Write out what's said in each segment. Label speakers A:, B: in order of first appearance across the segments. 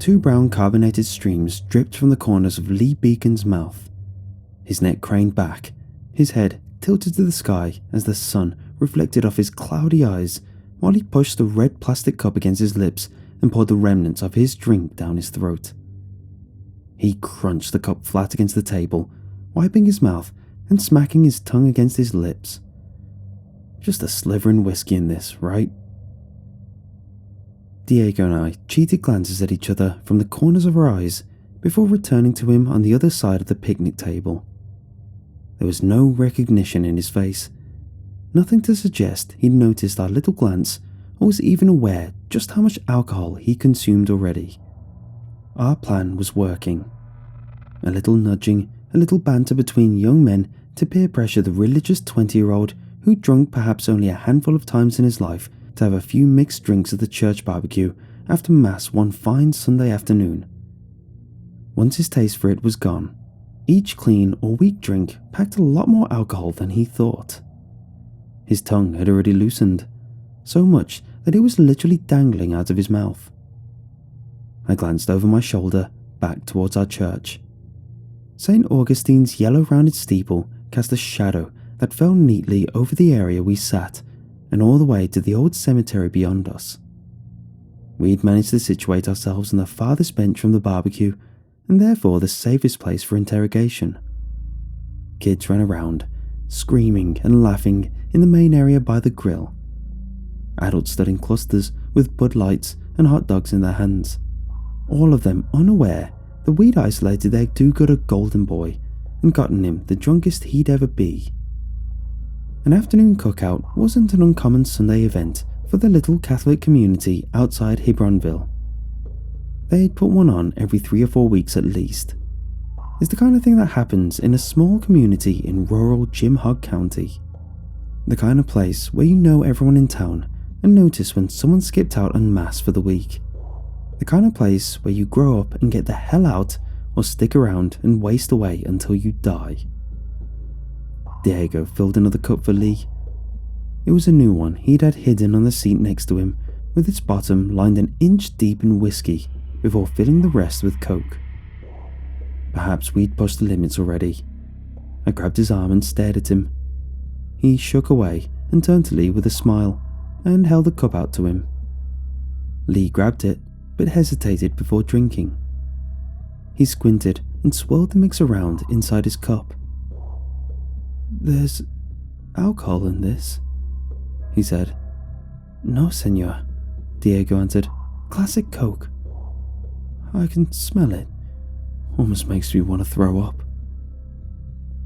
A: Two brown carbonated streams dripped from the corners of Lee Beacon's mouth. His neck craned back, his head tilted to the sky as the sun reflected off his cloudy eyes while he pushed the red plastic cup against his lips and poured the remnants of his drink down his throat. He crunched the cup flat against the table, wiping his mouth and smacking his tongue against his lips. Just a slivering whiskey in this, right? Diego and I cheated glances at each other from the corners of our eyes before returning to him on the other side of the picnic table. There was no recognition in his face, nothing to suggest he'd noticed our little glance or was even aware just how much alcohol he consumed already. Our plan was working. A little nudging, a little banter between young men to peer pressure the religious 20-year-old who'd drunk perhaps only a handful of times in his life to have a few mixed drinks at the church barbecue after Mass one fine Sunday afternoon. Once his taste for it was gone, each clean or weak drink packed a lot more alcohol than he thought. His tongue had already loosened, so much that it was literally dangling out of his mouth. I glanced over my shoulder, back towards our church. St. Augustine's yellow-rounded steeple cast a shadow that fell neatly over the area we sat and all the way to the old cemetery beyond us. We'd managed to situate ourselves on the farthest bench from the barbecue and therefore the safest place for interrogation. Kids ran around, screaming and laughing in the main area by the grill. Adults stood in clusters with Bud Lights and hot dogs in their hands, all of them unaware that we'd isolated their do-gooder golden boy and gotten him the drunkest he'd ever be. An afternoon cookout wasn't an uncommon Sunday event for the little Catholic community outside Hebronville. They'd put one on every 3 or 4 weeks at least. It's the kind of thing that happens in a small community in rural Jim Hogg County. The kind of place where you know everyone in town and notice when someone skipped out en masse for the week. The kind of place where you grow up and get the hell out or stick around and waste away until you die. Diego filled another cup for Lee. It was a new one he'd had hidden on the seat next to him, with its bottom lined an inch deep in whiskey before filling the rest with Coke. Perhaps we'd pushed the limits already. I grabbed his arm and stared at him. He shook away and turned to Lee with a smile and held the cup out to him. Lee grabbed it, but hesitated before drinking. He squinted and swirled the mix around inside his cup. "There's alcohol in this," he said. "No, senor," Diego answered. "Classic Coke. I can smell it. Almost makes me want to throw up."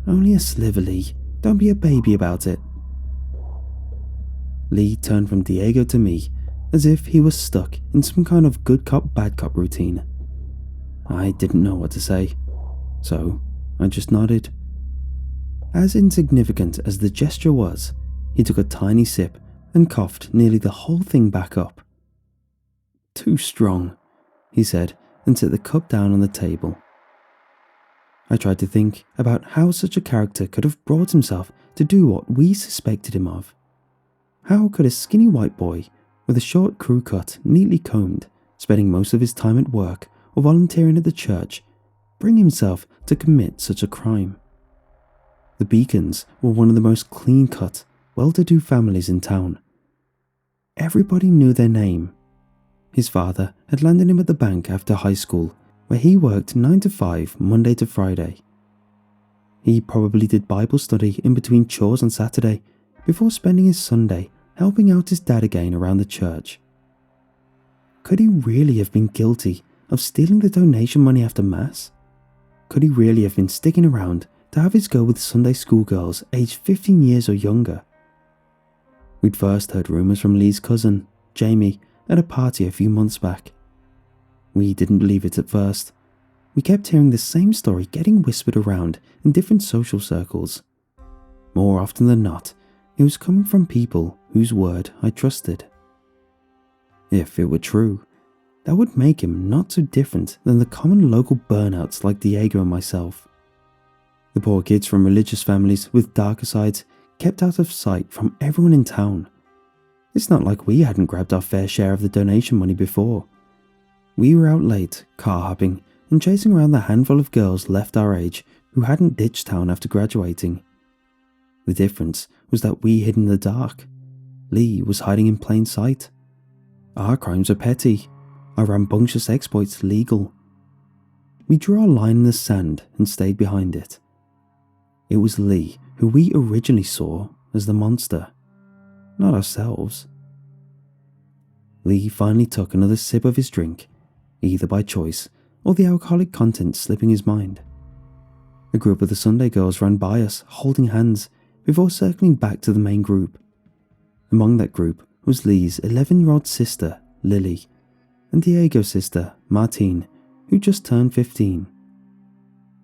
A: "Only a sliver, Lee. Don't be a baby about it." Lee turned from Diego to me as if he was stuck in some kind of good cop, bad cop routine. I didn't know what to say, so I just nodded. As insignificant as the gesture was, he took a tiny sip and coughed nearly the whole thing back up. "Too strong," he said and set the cup down on the table. I tried to think about how such a character could have brought himself to do what we suspected him of. How could a skinny white boy with a short crew cut neatly combed, spending most of his time at work or volunteering at the church, bring himself to commit such a crime? The Beacons were one of the most clean-cut, well-to-do families in town. Everybody knew their name. His father had landed him at the bank after high school, where he worked 9 to 5 Monday to Friday. He probably did Bible study in between chores on Saturday before spending his Sunday helping out his dad again around the church. Could he really have been guilty of stealing the donation money after Mass? Could he really have been sticking around to have his go with Sunday school girls aged 15 years or younger? We'd first heard rumours from Lee's cousin, Jamie, at a party a few months back. We didn't believe it at first. We kept hearing the same story getting whispered around in different social circles. More often than not, it was coming from people whose word I trusted. If it were true, that would make him not so different than the common local burnouts like Diego and myself. The poor kids from religious families with darker sides kept out of sight from everyone in town. It's not like we hadn't grabbed our fair share of the donation money before. We were out late, car hopping, and chasing around the handful of girls left our age who hadn't ditched town after graduating. The difference was that we hid in the dark. Lee was hiding in plain sight. Our crimes were petty, our rambunctious exploits legal. We drew our line in the sand and stayed behind it. It was Lee who we originally saw as the monster, not ourselves. Lee finally took another sip of his drink, either by choice or the alcoholic content slipping his mind. A group of the Sunday girls ran by us, holding hands, before circling back to the main group. Among that group was Lee's 11-year-old sister, Lily, and Diego's sister, Martine, who just turned 15.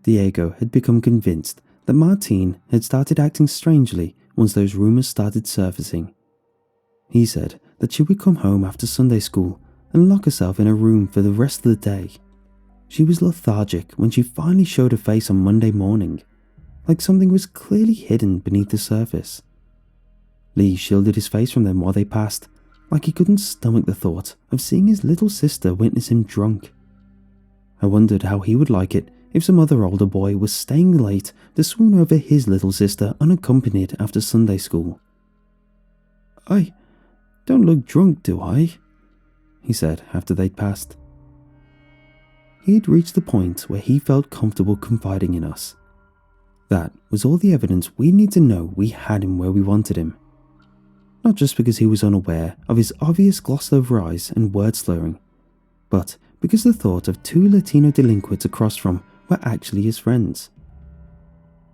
A: Diego had become convinced that Martine had started acting strangely once those rumours started surfacing. He said that she would come home after Sunday school and lock herself in her room for the rest of the day. She was lethargic when she finally showed her face on Monday morning, like something was clearly hidden beneath the surface. Lee shielded his face from them while they passed, like he couldn't stomach the thought of seeing his little sister witness him drunk. I wondered how he would like it if some other older boy was staying late to swoon over his little sister unaccompanied after Sunday school. "I don't look drunk, do I?" he said after they'd passed. He had reached the point where he felt comfortable confiding in us. That was all the evidence we need to know we had him where we wanted him. Not just because he was unaware of his obvious glossed over eyes and word slurring, but because the thought of two Latino delinquents across from were actually his friends.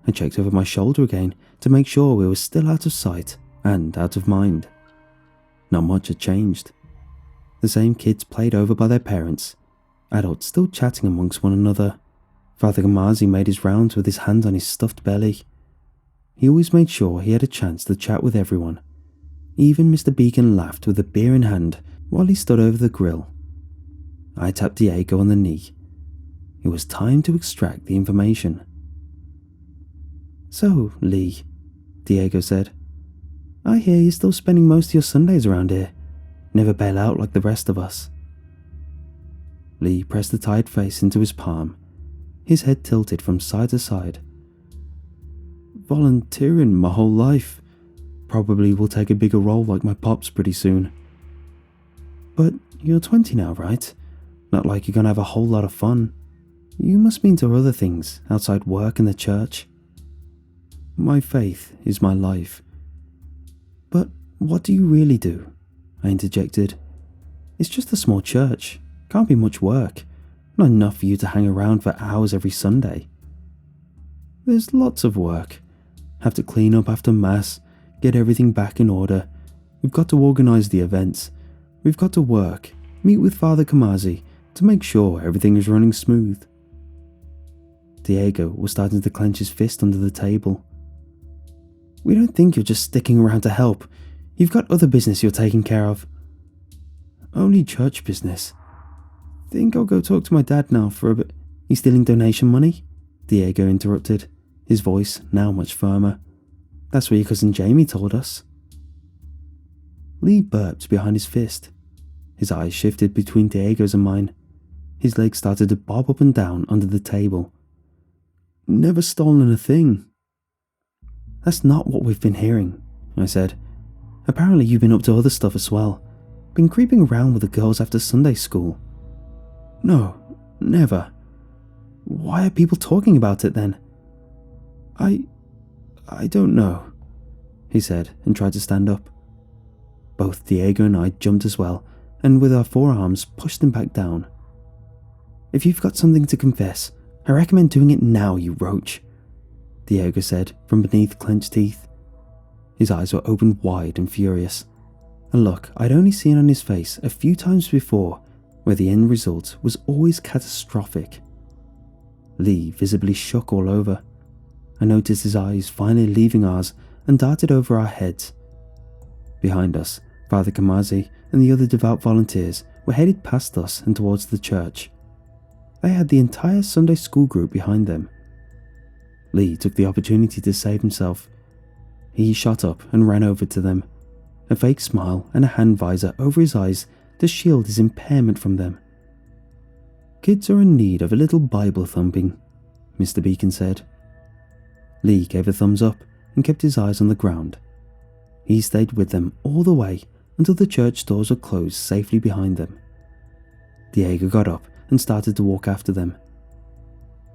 A: I checked over my shoulder again to make sure we were still out of sight and out of mind. Not much had changed. The same kids played over by their parents, adults still chatting amongst one another. Father Gamazi made his rounds with his hand on his stuffed belly. He always made sure he had a chance to chat with everyone. Even Mr. Beacon laughed with a beer in hand while he stood over the grill. I tapped Diego on the knee. It was time to extract the information. "So, Lee," Diego said, "I hear you're still spending most of your Sundays around here. Never bail out like the rest of us." Lee pressed the tired face into his palm, his head tilted from side to side. "Volunteering my whole life. Probably will take a bigger role like my pops pretty soon." "But you're 20 now, right? Not like you're gonna have a whole lot of fun. You must be into other things outside work and the church." "My faith is my life." "But what do you really do?" I interjected. "It's just a small church. Can't be much work. Not enough for you to hang around for hours every Sunday." "There's lots of work. Have to clean up after Mass, get everything back in order. We've got to organise the events. We've got to work, meet with Father Kamazi to make sure everything is running smooth." Diego was starting to clench his fist under the table. "We don't think you're just sticking around to help. You've got other business you're taking care of." "Only church business. Think I'll go talk to my dad now for a bit." "He's stealing donation money?" Diego interrupted, his voice now much firmer. "That's what your cousin Jamie told us." Lee burped behind his fist. His eyes shifted between Diego's and mine. His legs started to bob up and down under the table. "Never stolen a thing." "That's not what we've been hearing," I said. "Apparently you've been up to other stuff as well. Been creeping around with the girls after Sunday school." "No, never." "Why are people talking about it then?" I don't know," he said and tried to stand up. Both Diego and I jumped as well, and with our forearms pushed him back down. "If you've got something to confess, I recommend doing it now, you roach," Diego said from beneath clenched teeth. His eyes were opened wide and furious, a look I'd only seen on his face a few times before, where the end result was always catastrophic. Lee visibly shook all over. I noticed his eyes finally leaving ours and darted over our heads. Behind us, Father Kamazi and the other devout volunteers were headed past us and towards the church. They had the entire Sunday school group behind them. Lee took the opportunity to save himself. He shot up and ran over to them, a fake smile and a hand visor over his eyes to shield his impairment from them. "Kids are in need of a little Bible thumping," Mr. Beacon said. Lee gave a thumbs up and kept his eyes on the ground. He stayed with them all the way until the church doors were closed safely behind them. Diego got up and started to walk after them.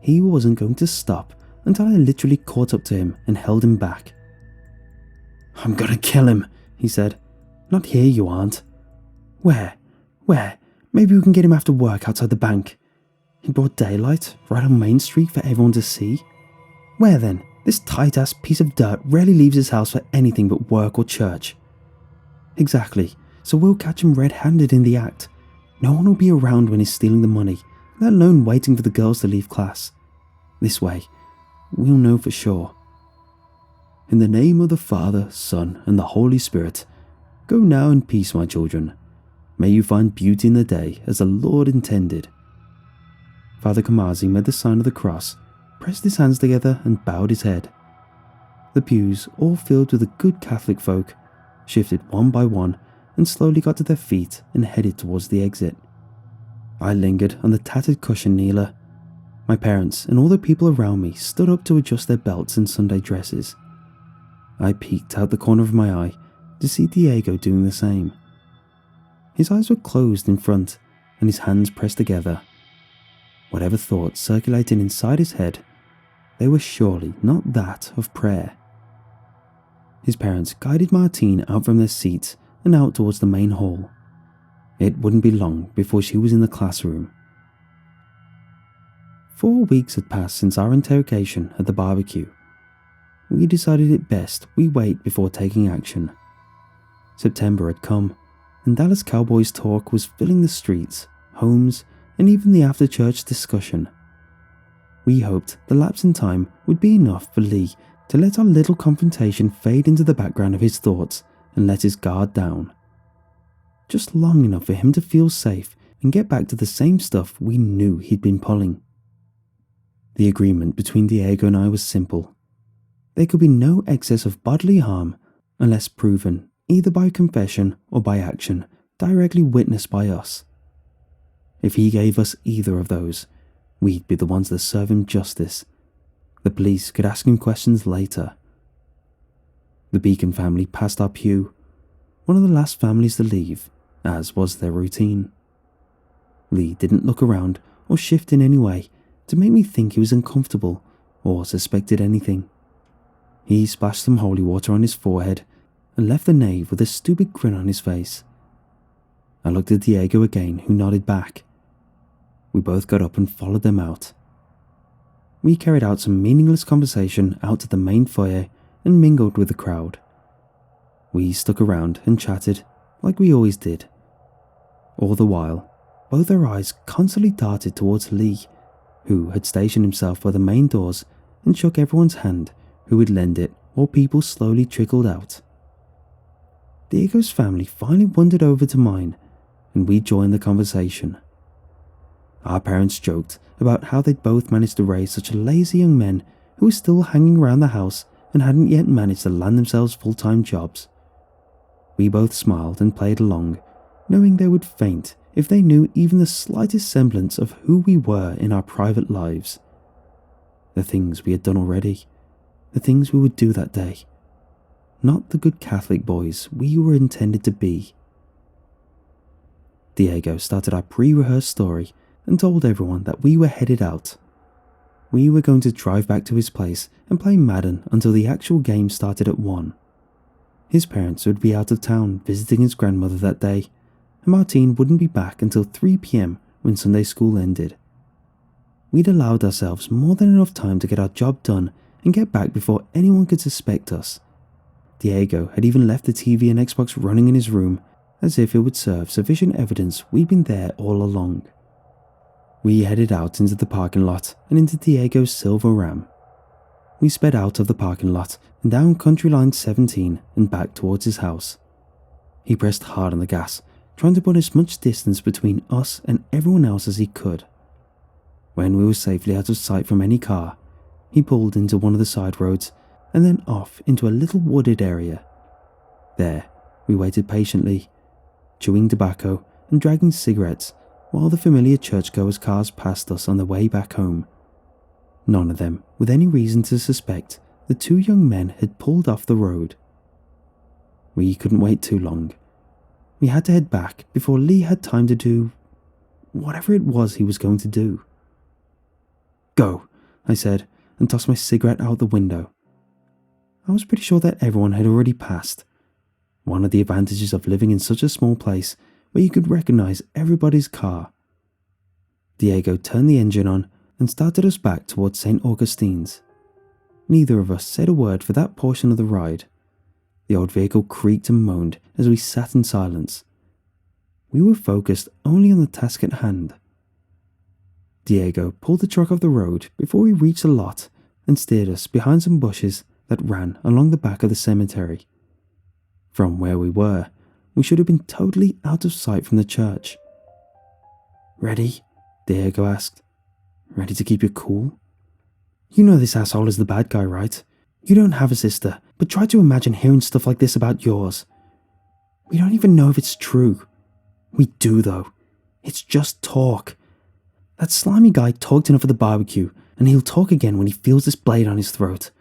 A: He wasn't going to stop until I literally caught up to him and held him back. "I'm gonna kill him," he said. "Not here, you aren't." Where? Maybe we can get him after work outside the bank." "In broad daylight, right on Main Street for everyone to see?" "Where then? This tight-ass piece of dirt rarely leaves his house for anything but work or church." "Exactly, so we'll catch him red-handed in the act. No one will be around when he's stealing the money, let alone waiting for the girls to leave class. This way, we'll know for sure." "In the name of the Father, Son, and the Holy Spirit, go now in peace, my children. May you find beauty in the day as the Lord intended." Father Kamazi made the sign of the cross, pressed his hands together and bowed his head. The pews, all filled with the good Catholic folk, shifted one by one and slowly got to their feet and headed towards the exit. I lingered on the tattered cushion kneeler. My parents and all the people around me stood up to adjust their belts and Sunday dresses. I peeked out the corner of my eye to see Diego doing the same. His eyes were closed in front and his hands pressed together. Whatever thoughts circulated inside his head, they were surely not that of prayer. His parents guided Martine out from their seats and out towards the main hall. It wouldn't be long before she was in the classroom. 4 weeks had passed since our interrogation at the barbecue. We decided it best we wait before taking action. September had come, and Dallas Cowboys talk was filling the streets, homes, and even the after-church discussion. We hoped the lapse in time would be enough for Lee to let our little confrontation fade into the background of his thoughts and let his guard down. Just long enough for him to feel safe and get back to the same stuff we knew he'd been pulling. The agreement between Diego and I was simple. There could be no excess of bodily harm unless proven either by confession or by action directly witnessed by us. If he gave us either of those, we'd be the ones that serve him justice. The police could ask him questions later. The Beacon family passed our pew, one of the last families to leave, as was their routine. Lee didn't look around or shift in any way to make me think he was uncomfortable or suspected anything. He splashed some holy water on his forehead and left the nave with a stupid grin on his face. I looked at Diego again, who nodded back. We both got up and followed them out. We carried out some meaningless conversation out to the main foyer and mingled with the crowd. We stuck around and chatted like we always did. All the while, both our eyes constantly darted towards Lee, who had stationed himself by the main doors and shook everyone's hand who would lend it while people slowly trickled out. Diego's family finally wandered over to mine, and we joined the conversation. Our parents joked about how they'd both managed to raise such lazy young men who were still hanging around the house and hadn't yet managed to land themselves full-time jobs. We both smiled and played along, knowing they would faint if they knew even the slightest semblance of who we were in our private lives. The things we had done already, the things we would do that day. Not the good Catholic boys we were intended to be. Diego started our pre-rehearsed story and told everyone that we were headed out. We were going to drive back to his place and play Madden until the actual game started at 1. His parents would be out of town visiting his grandmother that day, and Martine wouldn't be back until 3 p.m. when Sunday school ended. We'd allowed ourselves more than enough time to get our job done and get back before anyone could suspect us. Diego had even left the TV and Xbox running in his room, as if it would serve sufficient evidence we'd been there all along. We headed out into the parking lot and into Diego's silver Ram. We sped out of the parking lot and down Country Line 17 and back towards his house. He pressed hard on the gas, trying to put as much distance between us and everyone else as he could. When we were safely out of sight from any car, he pulled into one of the side roads and then off into a little wooded area. There, we waited patiently, chewing tobacco and dragging cigarettes, while the familiar churchgoers' cars passed us on their way back home. None of them with any reason to suspect the two young men had pulled off the road. We couldn't wait too long. We had to head back before Lee had time to do whatever it was he was going to do. "Go," I said, and tossed my cigarette out the window. I was pretty sure that everyone had already passed. One of the advantages of living in such a small place where you could recognize everybody's car. Diego turned the engine on and started us back towards St. Augustine's. Neither of us said a word for that portion of the ride. The old vehicle creaked and moaned as we sat in silence. We were focused only on the task at hand. Diego pulled the truck off the road before we reached the lot and steered us behind some bushes that ran along the back of the cemetery. From where we were, we should have been totally out of sight from the church. "Ready?" Diego asked. "Ready to keep your cool? You know this asshole is the bad guy, right? You don't have a sister, but try to imagine hearing stuff like this about yours. We don't even know if it's true. We do, though. It's just talk. That slimy guy talked enough at the barbecue, and he'll talk again when he feels this blade on his throat."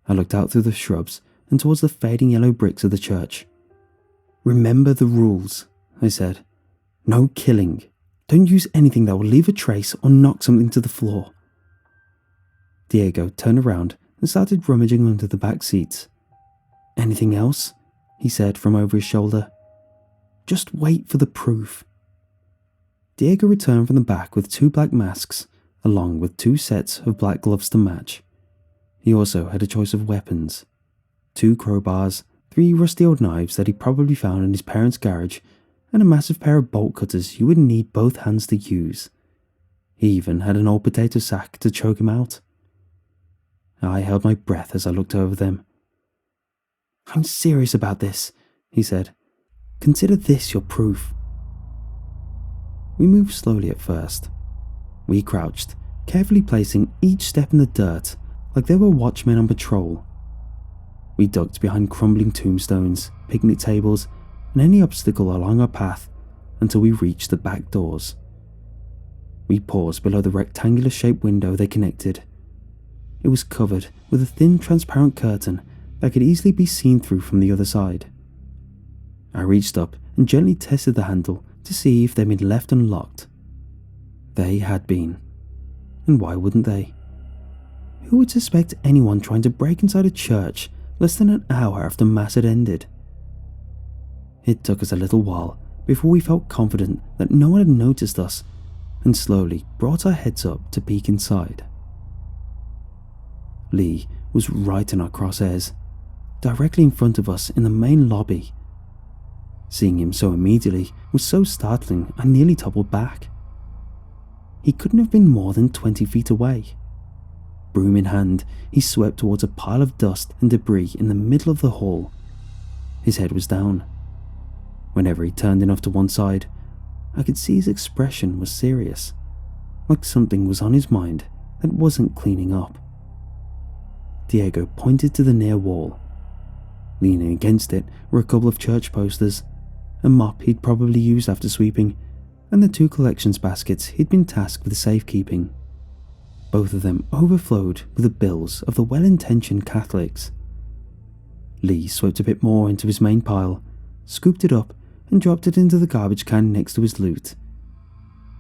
A: I looked out through the shrubs and towards the fading yellow bricks of the church. "Remember the rules," I said. "No killing. Don't use anything that will leave a trace or knock something to the floor." Diego turned around and started rummaging under the back seats. "Anything else?" he said from over his shoulder. "Just wait for the proof." Diego returned from the back with 2 black masks, along with 2 sets of black gloves to match. He also had a choice of weapons: 2 crowbars, 3 rusty old knives that he probably found in his parents' garage, and a massive pair of bolt cutters you would need both hands to use. He even had an old potato sack to choke him out. I held my breath as I looked over them. "I'm serious about this," he said. "Consider this your proof." We moved slowly at first. We crouched, carefully placing each step in the dirt like there were watchmen on patrol. We ducked behind crumbling tombstones, picnic tables, and any obstacle along our path until we reached the back doors. We paused below the rectangular-shaped window they connected. It was covered with a thin, transparent curtain that could easily be seen through from the other side. I reached up and gently tested the handle to see if they'd been left unlocked. They had been. And why wouldn't they? Who would suspect anyone trying to break inside a church less than an hour after Mass had ended? It took us a little while before we felt confident that no one had noticed us, and slowly brought our heads up to peek inside. Lee was right in our crosshairs, directly in front of us in the main lobby. Seeing him so immediately was so startling I nearly toppled back. He couldn't have been more than 20 feet away. Broom in hand, he swept towards a pile of dust and debris in the middle of the hall. His head was down. Whenever he turned enough to one side, I could see his expression was serious, like something was on his mind that wasn't cleaning up. Diego pointed to the near wall. Leaning against it were a couple of church posters, a mop he'd probably used after sweeping, and the 2 collections baskets he'd been tasked with safekeeping. Both of them overflowed with the bills of the well-intentioned Catholics. Lee swept a bit more into his main pile, scooped it up, and dropped it into the garbage can next to his loot.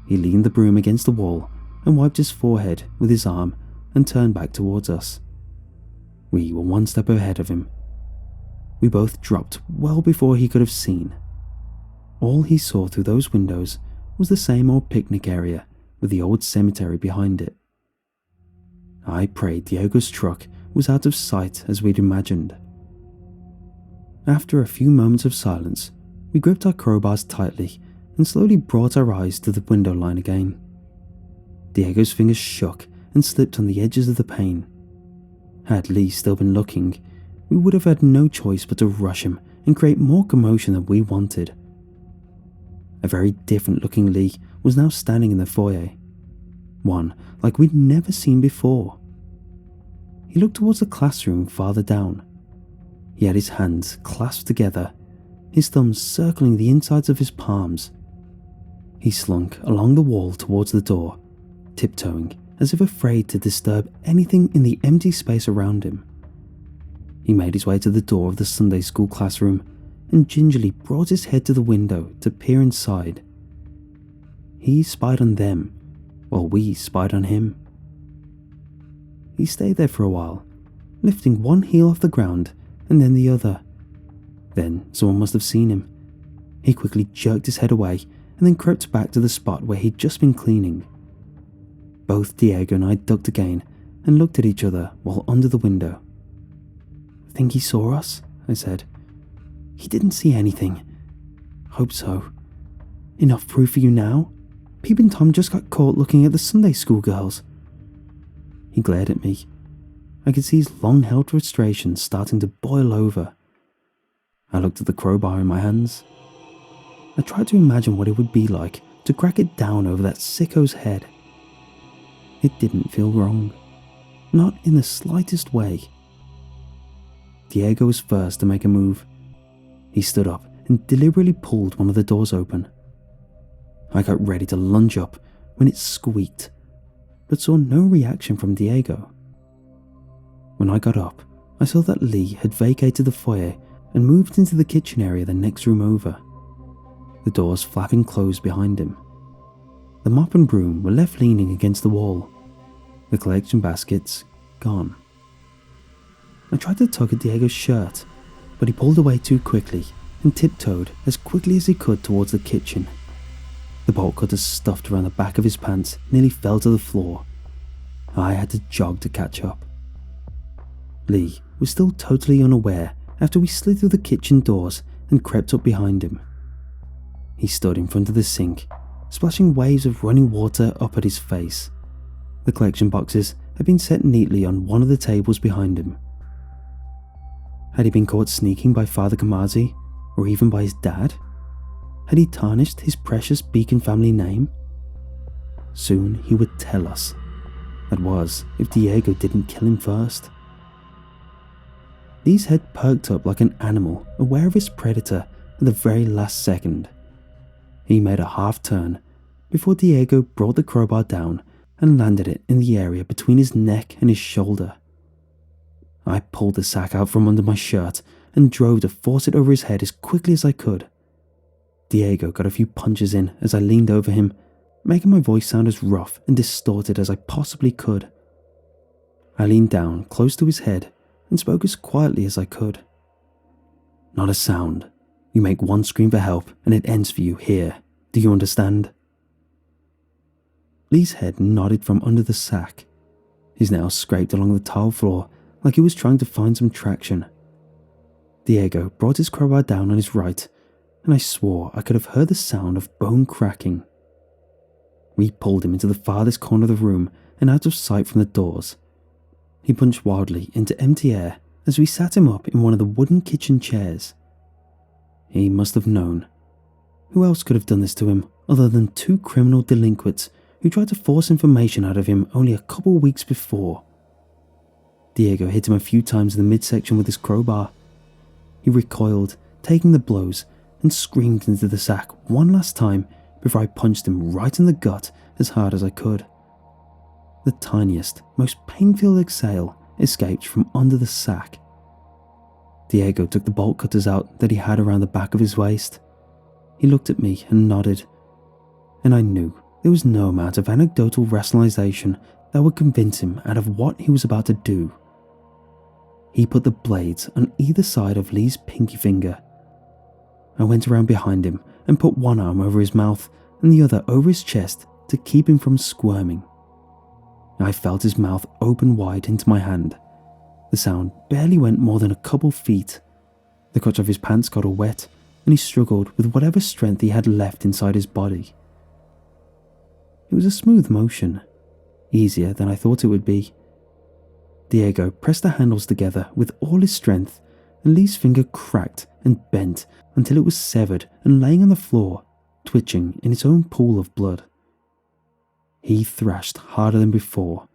A: He leaned the broom against the wall and wiped his forehead with his arm and turned back towards us. We were 1 step ahead of him. We both dropped well before he could have seen. All he saw through those windows was the same old picnic area with the old cemetery behind it. I prayed Diego's truck was out of sight as we'd imagined. After a few moments of silence, we gripped our crowbars tightly and slowly brought our eyes to the window line again. Diego's fingers shook and slipped on the edges of the pane. Had Lee still been looking, we would have had no choice but to rush him and create more commotion than we wanted. A very different looking Lee was now standing in the foyer. One like we'd never seen before. He looked towards the classroom farther down. He had his hands clasped together, his thumbs circling the insides of his palms. He slunk along the wall towards the door, tiptoeing as if afraid to disturb anything in the empty space around him. He made his way to the door of the Sunday school classroom and gingerly brought his head to the window to peer inside. He spied on them, while we spied on him. He stayed there for a while, lifting one heel off the ground and then the other. Then someone must have seen him. He quickly jerked his head away and then crept back to the spot where he'd just been cleaning. Both Diego and I ducked again and looked at each other while under the window. "Think he saw us?" I said. "He didn't see anything." "Hope so. Enough proof for you now? Peepin' Tom just got caught looking at the Sunday school girls." He glared at me. I could see his long-held frustration starting to boil over. I looked at the crowbar in my hands. I tried to imagine what it would be like to crack it down over that sicko's head. It didn't feel wrong. Not in the slightest way. Diego was first to make a move. He stood up and deliberately pulled one of the doors open. I got ready to lunge up when it squeaked, but saw no reaction from Diego. When I got up, I saw that Lee had vacated the foyer and moved into the kitchen area the next room over, the doors flapping closed behind him. The mop and broom were left leaning against the wall, the collection baskets gone. I tried to tug at Diego's shirt, but he pulled away too quickly and tiptoed as quickly as he could towards the kitchen. The bolt cutters stuffed around the back of his pants nearly fell to the floor. I had to jog to catch up. Lee was still totally unaware after we slid through the kitchen doors and crept up behind him. He stood in front of the sink, splashing waves of running water up at his face. The collection boxes had been set neatly on one of the tables behind him. Had he been caught sneaking by Father Kamazi, or even by his dad? Had he tarnished his precious Beacon family name? Soon he would tell us. That was, if Diego didn't kill him first. Lee's head perked up like an animal aware of his predator at the very last second. He made a half turn before Diego brought the crowbar down and landed it in the area between his neck and his shoulder. I pulled the sack out from under my shirt and drove to force it over his head as quickly as I could. Diego got a few punches in as I leaned over him, making my voice sound as rough and distorted as I possibly could. I leaned down close to his head and spoke as quietly as I could. "Not a sound. You make one scream for help and it ends for you here. Do you understand?" Lee's head nodded from under the sack. His nails scraped along the tile floor like he was trying to find some traction. Diego brought his crowbar down on his right, and I swore I could have heard the sound of bone cracking. We pulled him into the farthest corner of the room and out of sight from the doors. He punched wildly into empty air as we sat him up in one of the wooden kitchen chairs. He must have known. Who else could have done this to him other than two criminal delinquents who tried to force information out of him only a couple weeks before? Diego hit him a few times in the midsection with his crowbar. He recoiled, taking the blows, and screamed into the sack one last time before I punched him right in the gut as hard as I could. The tiniest, most pain-filled exhale escaped from under the sack. Diego took the bolt cutters out that he had around the back of his waist. He looked at me and nodded, and I knew there was no amount of anecdotal rationalization that would convince him out of what he was about to do. He put the blades on either side of Lee's pinky finger. I went around behind him and put one arm over his mouth and the other over his chest to keep him from squirming. I felt his mouth open wide into my hand. The sound barely went more than a couple feet. The crotch of his pants got all wet, and he struggled with whatever strength he had left inside his body. It was a smooth motion, easier than I thought it would be. Diego pressed the handles together with all his strength, and Lee's finger cracked and bent until it was severed and laying on the floor, twitching in its own pool of blood. He thrashed harder than before.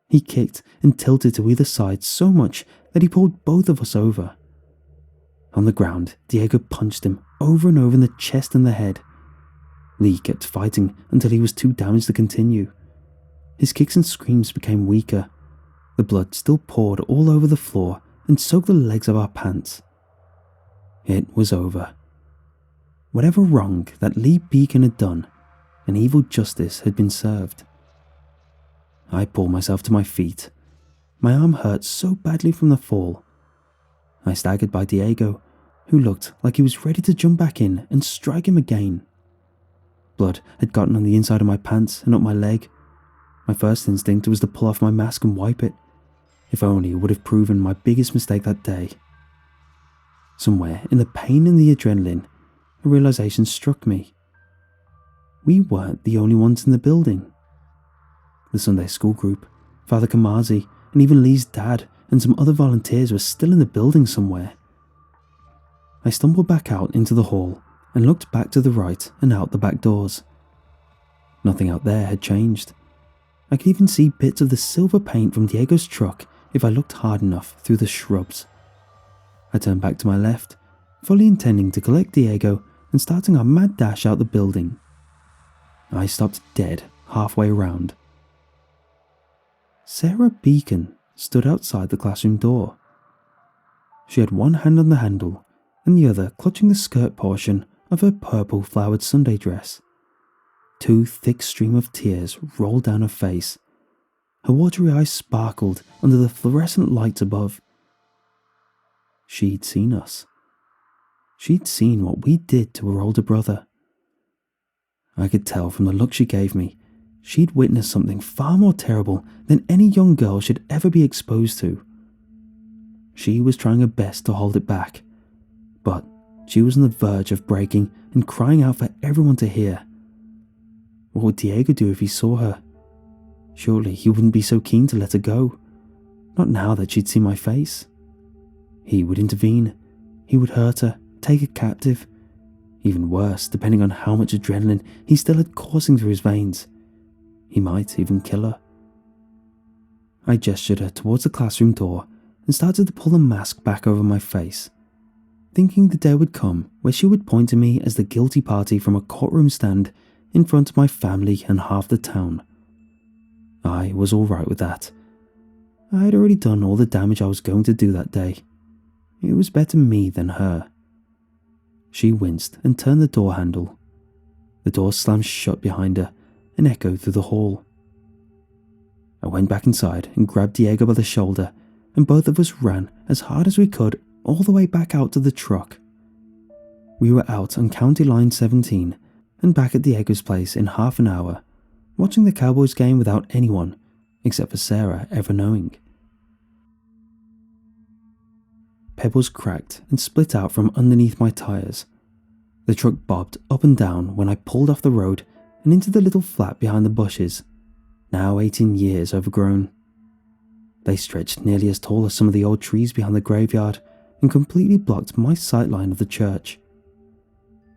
A: He kicked and tilted to either side so much that he pulled both of us over. On the ground, Diego punched him over and over in the chest and the head. Lee kept fighting until he was too damaged to continue. His kicks and screams became weaker. The blood still poured all over the floor and soaked the legs of our pants. It was over. Whatever wrong that Lee Beacon had done, an evil justice had been served. I pulled myself to my feet. My arm hurt so badly from the fall. I staggered by Diego, who looked like he was ready to jump back in and strike him again. Blood had gotten on the inside of my pants and up my leg. My first instinct was to pull off my mask and wipe it. If only it would have proven my biggest mistake that day. Somewhere in the pain and the adrenaline, a realization struck me. We weren't the only ones in the building. The Sunday school group, Father Kamazi, and even Lee's dad and some other volunteers were still in the building somewhere. I stumbled back out into the hall and looked back to the right and out the back doors. Nothing out there had changed. I could even see bits of the silver paint from Diego's truck if I looked hard enough through the shrubs. I turned back to my left, fully intending to collect Diego and starting our mad dash out the building. I stopped dead halfway around. Sarah Beacon stood outside the classroom door. She had one hand on the handle and the other clutching the skirt portion of her purple flowered Sunday dress. Two thick streams of tears rolled down her face. Her watery eyes sparkled under the fluorescent lights above. She'd seen us. She'd seen what we did to her older brother. I could tell from the look she gave me, she'd witnessed something far more terrible than any young girl should ever be exposed to. She was trying her best to hold it back, but she was on the verge of breaking and crying out for everyone to hear. What would Diego do if he saw her? Surely he wouldn't be so keen to let her go. Not now that she'd seen my face. He would intervene. He would hurt her, take her captive. Even worse, depending on how much adrenaline he still had coursing through his veins. He might even kill her. I gestured her towards the classroom door and started to pull the mask back over my face, thinking the day would come where she would point to me as the guilty party from a courtroom stand in front of my family and half the town. I was all right with that. I had already done all the damage I was going to do that day. It was better me than her. She winced and turned the door handle. The door slammed shut behind her and echoed through the hall. I went back inside and grabbed Diego by the shoulder, and both of us ran as hard as we could all the way back out to the truck. We were out on County Line 17 and back at Diego's place in half an hour, watching the Cowboys game without anyone, except for Sarah, ever knowing. Pebbles cracked and split out from underneath my tires. The truck bobbed up and down when I pulled off the road and into the little flat behind the bushes, now 18 years overgrown. They stretched nearly as tall as some of the old trees behind the graveyard and completely blocked my sightline of the church.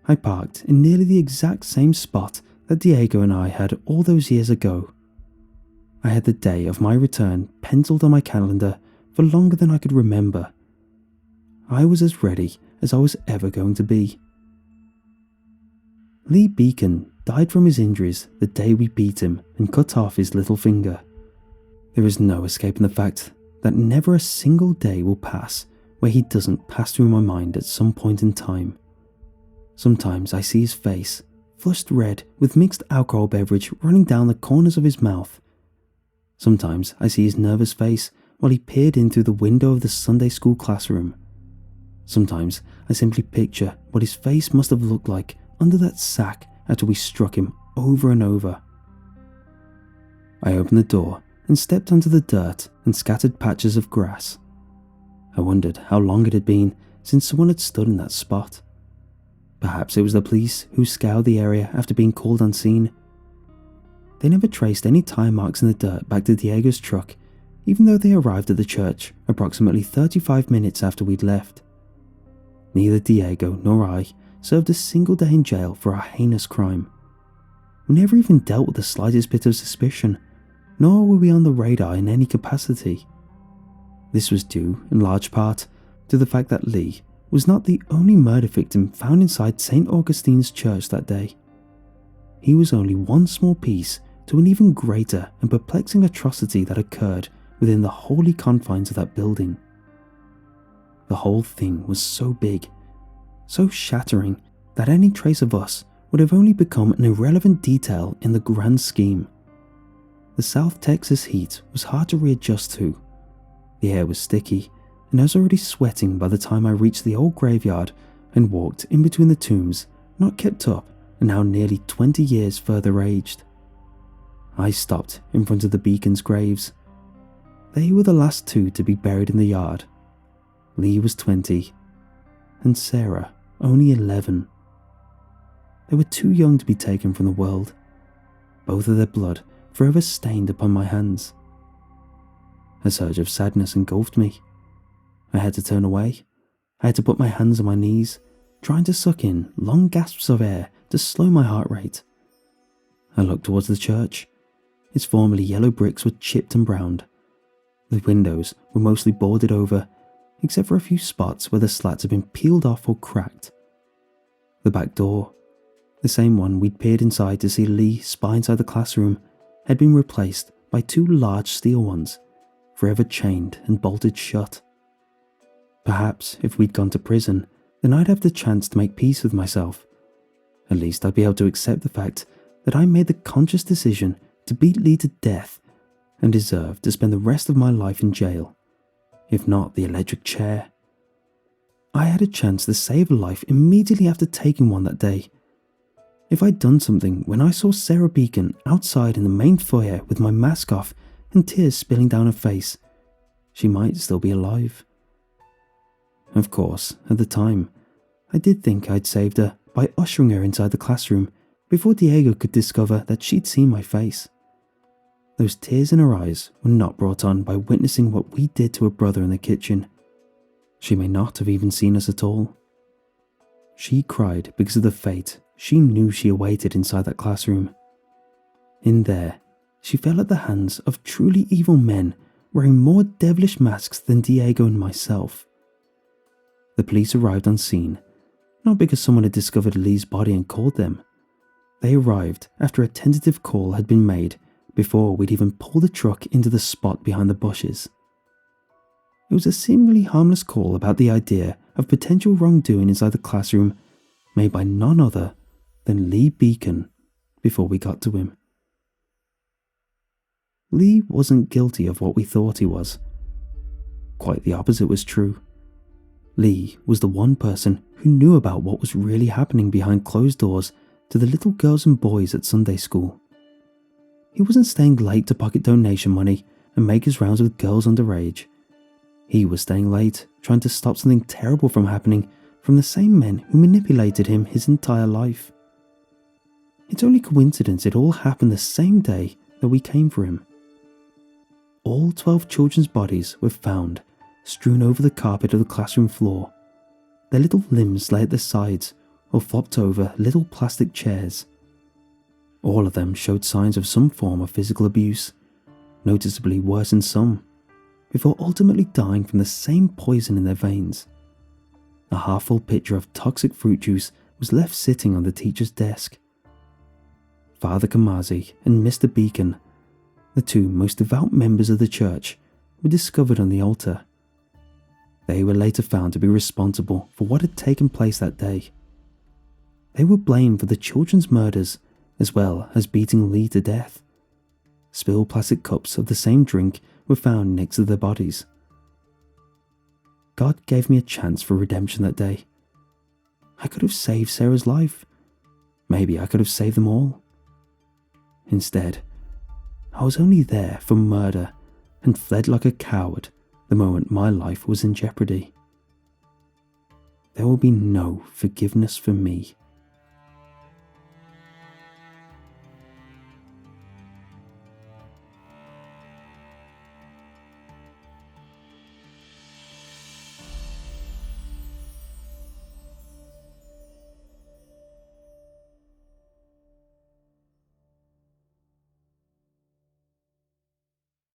A: I parked in nearly the exact same spot that Diego and I had all those years ago. I had the day of my return penciled on my calendar for longer than I could remember. I was as ready as I was ever going to be. Lee Beacon died from his injuries the day we beat him and cut off his little finger. There is no escaping the fact that never a single day will pass where he doesn't pass through my mind at some point in time. Sometimes I see his face, flushed red with mixed alcohol beverage running down the corners of his mouth. Sometimes I see his nervous face while he peered in through the window of the Sunday school classroom. Sometimes I simply picture what his face must have looked like under that sack after we struck him over and over. I opened the door and stepped onto the dirt and scattered patches of grass. I wondered how long it had been since someone had stood in that spot. Perhaps it was the police who scoured the area after being called unseen. They never traced any tire marks in the dirt back to Diego's truck, even though they arrived at the church approximately 35 minutes after we'd left. Neither Diego nor I served a single day in jail for our heinous crime. We never even dealt with the slightest bit of suspicion, nor were we on the radar in any capacity. This was due, in large part, to the fact that Lee was not the only murder victim found inside St. Augustine's church that day. he was only one small piece to an even greater and perplexing atrocity that occurred within the holy confines of that building. The whole thing was so big, so shattering, that any trace of us would have only become an irrelevant detail in the grand scheme. The South Texas heat was hard to readjust to. The air was sticky, and I was already sweating by the time I reached the old graveyard and walked in between the tombs, not kept up and now nearly 20 years further aged. I stopped in front of the Beacon's graves. They were the last two to be buried in the yard. Lee was 20, and Sarah only 11. They were too young to be taken from the world, both of their blood forever stained upon my hands. A surge of sadness engulfed me. I had to turn away. I had to put my hands on my knees, trying to suck in long gasps of air to slow my heart rate. I looked towards the church. Its formerly yellow bricks were chipped and browned. The windows were mostly boarded over, except for a few spots where the slats had been peeled off or cracked. The back door, the same one we'd peered inside to see Lee spy inside the classroom, had been replaced by two large steel ones, forever chained and bolted shut. Perhaps if we'd gone to prison, then I'd have the chance to make peace with myself. At least I'd be able to accept the fact that I made the conscious decision to beat Lee to death and deserved to spend the rest of my life in jail, if not the electric chair. I had a chance to save a life immediately after taking one that day. If I'd done something when I saw Sarah Beacon outside in the main foyer with my mask off and tears spilling down her face, she might still be alive. Of course, at the time, I did think I'd saved her by ushering her inside the classroom before Diego could discover that she'd seen my face. Those tears in her eyes were not brought on by witnessing what we did to her brother in the kitchen. She may not have even seen us at all. She cried because of the fate she knew she awaited inside that classroom. In there, she fell at the hands of truly evil men wearing more devilish masks than Diego and myself. The police arrived on scene, not because someone had discovered Lee's body and called them. They arrived after a tentative call had been made before we'd even pulled the truck into the spot behind the bushes. It was a seemingly harmless call about the idea of potential wrongdoing inside the classroom made by none other than Lee Beacon before we got to him. Lee wasn't guilty of what we thought he was. Quite the opposite was true. Lee was the one person who knew about what was really happening behind closed doors to the little girls and boys at Sunday school. He wasn't staying late to pocket donation money and make his rounds with girls underage. He was staying late, trying to stop something terrible from happening from the same men who manipulated him his entire life. It's only coincidence it all happened the same day that we came for him. All 12 children's bodies were found, strewn over the carpet of the classroom floor. Their little limbs lay at the sides or flopped over little plastic chairs. All of them showed signs of some form of physical abuse, noticeably worse in some, before ultimately dying from the same poison in their veins. A half-full pitcher of toxic fruit juice was left sitting on the teacher's desk. Father Kamazi and Mr. Beacon, the two most devout members of the church, were discovered on the altar. They were later found to be responsible for what had taken place that day. They were blamed for the children's murders as well as beating Lee to death. Spilled plastic cups of the same drink were found next to their bodies. God gave me a chance for redemption that day. I could have saved Sarah's life. Maybe I could have saved them all. Instead, I was only there for murder and fled like a coward the moment my life was in jeopardy. There will be no forgiveness for me.